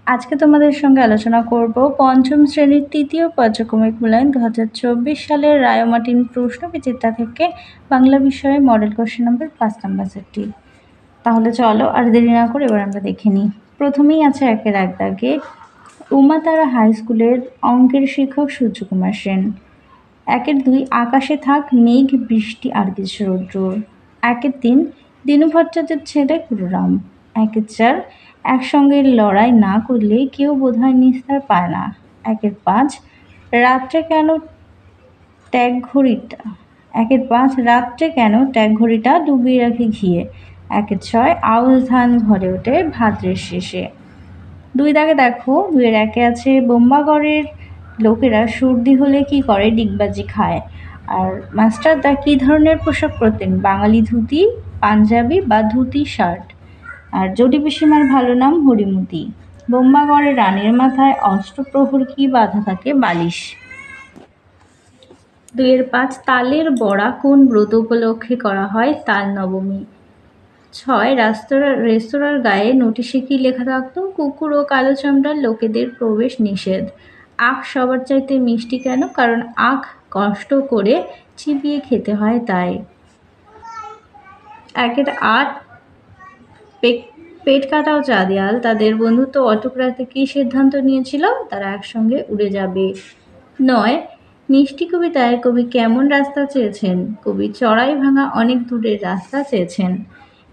আজকে তোমাদের সঙ্গে আলোচনা করব পঞ্চম শ্রেণীর তৃতীয় পর্যায়ক্রমিক মূল্যায়ন 2024 সালের রায়মার্টিন প্রশ্নবিচিত্রা থেকে বাংলা বিষয়ে মডেল কোশ্চেন নাম্বার 5 নাম্বার সেটটি। তাহলে চলো আর দেরি না করে এবার আমরা দেখে নিই। প্রথমেই আছে একের এক দাগে উমাতারা হাই স্কুলের অঙ্কের শিক্ষক সূর্যকুমার সেন। একের 2 আকাশে থাক মেঘ বৃষ্টি আর কিছু রৌদ্র। একের 3 দিনু ভট্টাচার্যের ছেলে গুরুরাম। একের 4 একসঙ্গে লড়াই না করলে কেউ বোধহয় নিস্তার পায় না। একের 5 রাত্রে কেন ট্যাগ ঘড়িটা ডুবিয়ে রাখে ঘিয়ে। একের 6 আউশ ধান ঘরে ওঠে ভাদ্রের শেষে। 2 দাগে দেখো 2-এর 1-এ আছে বোম্বাগড়ের লোকেরা সর্দি হলে কি করে, ডিগবাজি খায়। আর মাস্টারদা কী ধরনের পোশাক পরতেন, বাঙালি ধুতি পাঞ্জাবি বা ধুতি শার্ট। আর জটি পিসিমার ভালো নাম হরিমতি। বোম্বাগড়ের রানীর মাথায় অষ্টপ্রহর কি বাঁধা থাকে, বালিশ। 2-এর 5 তালের বড়া কোন ব্রত উপলক্ষে করা হয়, তাল নবমী। 6 রেস্তোরাঁর গায়ে নোটিশে কি লেখা থাকতো, কুকুর ও কালো চামড়ার লোকেদের প্রবেশ নিষেধ। আখ সবার চাইতে মিষ্টি কেন, কারণ আখ কষ্ট করে চিবিয়ে খেতে হয় তাই। একের 8 পেট কাটাও চাঁদিয়াল তাদের বন্ধুত্ব অটুট রাখতে কী সিদ্ধান্ত নিয়েছিল, তারা একসঙ্গে উড়ে যাবে। 9 মিষ্টি কবিতায় কবি কেমন রাস্তা চেয়েছেন, কবি চড়াই ভাঙা অনেক দূরের রাস্তা চেয়েছেন।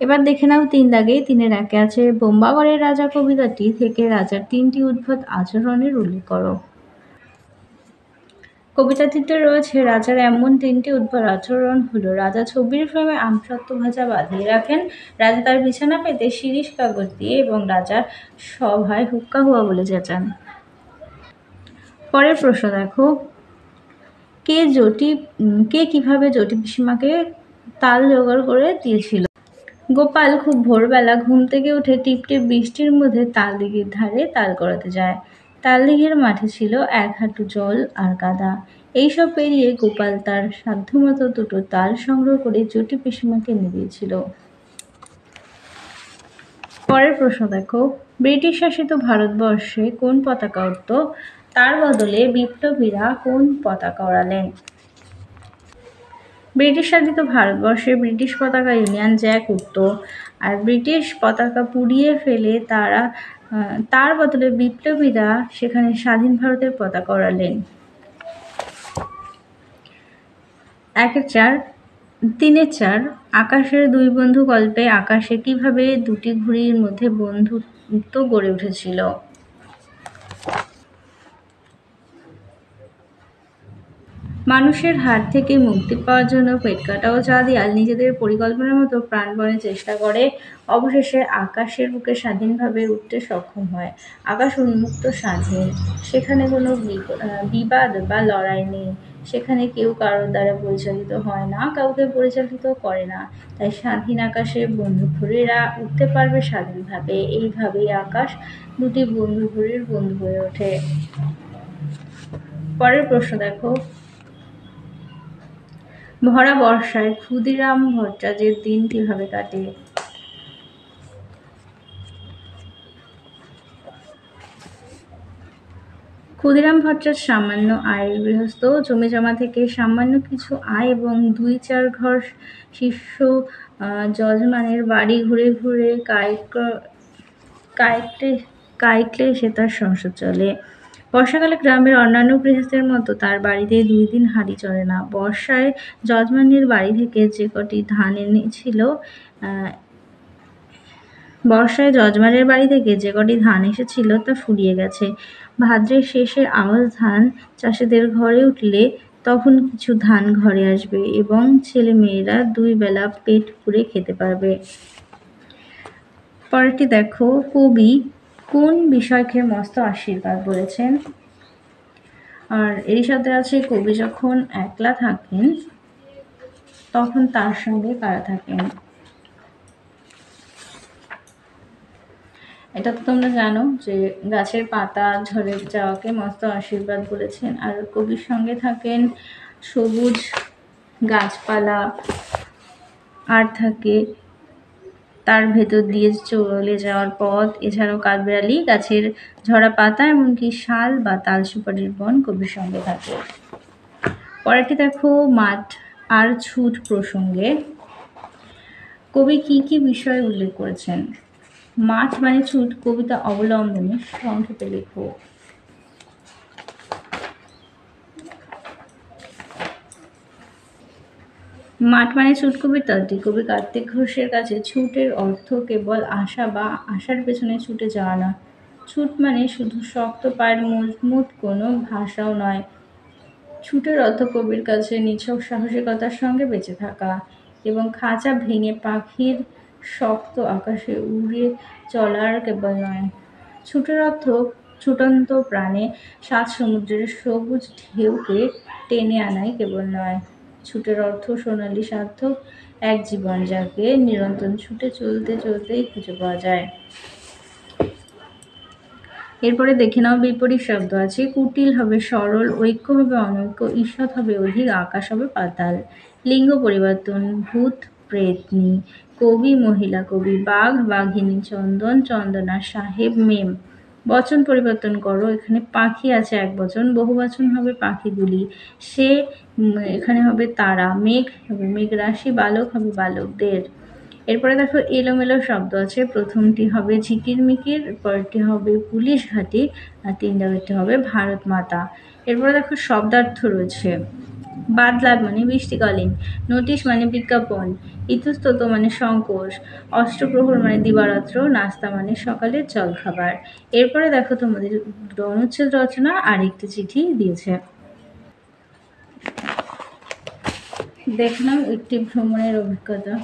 এবার দেখে নাও 3 দাগে 3-এর 1-এ আছে বোম্বাগড়ের রাজা কবিতাটি থেকে রাজার 3টি উদ্ভট আচরণের উল্লেখ করো। কবিতাটিতে রয়েছে রাজার এমন 3টি উদ্ভট আচরণ হলো, রাজা ছবির ফ্রেমে আমসত্ত্ব ভাজা বাঁধিয়ে রাখেন, রাজা তার বিছানা পেতে শিরীষ কাগজ দিয়ে, এবং রাজার সভায় হুক্কা হুয়া বলে চেঁচান। পরের প্রশ্ন দেখো, কে কিভাবে জটি পিসিমাকে তাল জোগাড় করে দিয়েছিল। গোপাল খুব ভোরবেলা ঘুম থেকে উঠে টিপটিপ বৃষ্টির মধ্যে তালদিঘির ধারে তাল করাতে যায়। তালদিঘির মাঠে ছিল 1 হাঁটু জল আর কাদা। এইসব পেরিয়ে গোপাল তার সাধ্যমতো 2টো তাল সংগ্রহ করে জটি পিসিমাকে এনে দিয়েছিল। পরের প্রশ্ন দেখো, ব্রিটিশ শাসিত ভারতবর্ষে কোন পতাকা উঠত, তার বদলে বিপ্লবীরা কোন পতাকা ওড়ালেন। ব্রিটিশ শাসিত ভারতবর্ষে ব্রিটিশ পতাকা ইউনিয়ন জ্যাক উঠত, আর ব্রিটিশ পতাকা পুড়িয়ে ফেলে তার বদলে বিপ্লবীরা সেখানে স্বাধীন ভারতের পতাকা ওড়ালেন। 3-এর 4 আকাশের 2 বন্ধু গল্পে আকাশে কিভাবে 2টি ঘুড়ির মধ্যে বন্ধুত্ব গড়ে উঠেছিল। মানুষের হাত থেকে মুক্তি পাওয়ার জন্য পেটকাটা ও চাঁদিয়াল নিজেদের পরিকল্পনার মতো প্রাণপণে চেষ্টা করে। অবশেষে আকাশের বুকে স্বাধীনভাবে উঠতে সক্ষম হয়। আকাশ উন্মুক্ত স্বাধীন, সেখানে কোনো বিবাদ বা লড়াই নেই, সেখানে কেউ কারোর দ্বারা পরিচালিত হয় না, কাউকে পরিচালিত করে না। তাই স্বাধীন আকাশে বন্দুক ঘুড়িরা উঠতে পারবে স্বাধীনভাবে। এইভাবেই আকাশ 2টি বন্দুক ঘুড়ির বন্ধু হয়ে ওঠে। পরের প্রশ্ন দেখো, ভরা বর্ষায় ক্ষুদিরাম ভট্টাচার্যের দিন কিভাবে কাটে। ক্ষুদিরাম ভট্টাচার্য সামান্য আয়ের গৃহস্থ। জমি জমা থেকে সামান্য কিছু আয় এবং 2-4 ঘর শিষ্য যজমানের বাড়ি ঘুরে ঘুরে কায়িকলে সে তার সংসার চলে। বর্ষাকালে গ্রামের অন্যান্য গৃহস্থের মতো তার বাড়িতে 2 দিন হাঁড়ি চড়ে না। বর্ষায় যজমানের বাড়ি থেকে যে কটি ধান এসেছিল তা ফুরিয়ে গেছে। ভাদ্রের শেষে আউশ ধান চাষিদের ঘরে উঠলে তখন কিছু ধান ঘরে আসবে এবং ছেলেমেয়েরা 2 বেলা পেট পুড়ে খেতে পারবে। পরেরটি দেখো, কবি কোন বিষয়কে মস্ত আশীর্বাদ বলেছেন। আর এর সাথে আছে কবি যখন একলা থাকেন তখন তার সঙ্গে কারা থাকেন। এটা তো তোমরা জানো যে গাছের পাতা ঝরে যাওয়াকে মস্ত আশীর্বাদ বলেছেন। আর কবির সঙ্গে থাকেন সবুজ গাছপালা, আর থাকে তার ভেতর দিয়ে চলে যাওয়ার পথ, এছাড়াও কাঠবেড়ালি, গাছের ঝরা পাতা, এমনকি শাল বা তাল সুপারির বন কবির সঙ্গে থাকে। পরেরটি দেখো মাঠ আর ছুট প্রসঙ্গে কবি কি কি বিষয় উল্লেখ করেছেন? মাঠ মানে ছুট কবিতা অবলম্বনে সংক্ষেপে লেখো। মাঠ মানে ছুট কবিতাটি কবি কার্তিক ঘোষের কাছে ছুটের অর্থ কেবল আশা বা আশার পেছনে ছুটে যাওয়া না। ছুট মানে শুধু শক্ত পায়ের মজবুত কোনো ভাষাও নয়। ছুটের অর্থ কবির কাছে নিছক সাহসিকতার সঙ্গে বেঁচে থাকা এবং খাঁচা ভেঙে পাখির শক্ত আকাশে উড়ে চলার কেবল নয়। ছুটের অর্থ ছুটন্ত প্রাণে সাত সমুদ্রের সবুজ ঢেউকে টেনে আনাই কেবল নয়। ছুটের অর্থ সোনালি সার্থক এক জীবন, যাকে নিরন্তর ছুটে চলতেই খুঁজে পাওয়া যায়। এরপরে দেখে নাও বিপরীত শব্দ আছে। কুটিল হবে সরল, ঐক্য হবে অনৈক্য, ঈষৎ হবে অধিক, আকাশ হবে পাতাল। লিঙ্গ পরিবর্তন, ভূত প্রেতনি, কবি মহিলা কবি, বাঘ বাঘিনী, চন্দন চন্দনা, সাহেব মেম। বচন পরিবর্তন করো, এখানে পাখি আছে এক বচন, বহু বচন হবে পাখিগুলি, সে এখানে হবে তারা, মেঘ হবে মেঘ রাশি, বালক হবে বালকদের। এরপরে দেখো এলোমেলো শব্দ আছে। প্রথমটি হবে ঝিকিরমিকির, পরেরটি হবে পুলিশ ঘাটি, আর ৩ নম্বরটি হবে ভারত মাতা। এরপরে দেখো শব্দার্থ রয়েছে। বাদলা মানে বৃষ্টিকালীন, নোটিশ মানে বিজ্ঞাপন, ইতস্তত মানে সংকোচ, অষ্টপ্রহর মানে দিবারাত্র, নাস্তা মানে সকালের জলখাবার। এরপরে দেখো তোমাদের অনুচ্ছেদ রচনা আর একটি চিঠি দিয়েছে। দেখলাম একটি ভ্রমণের অভিজ্ঞতা।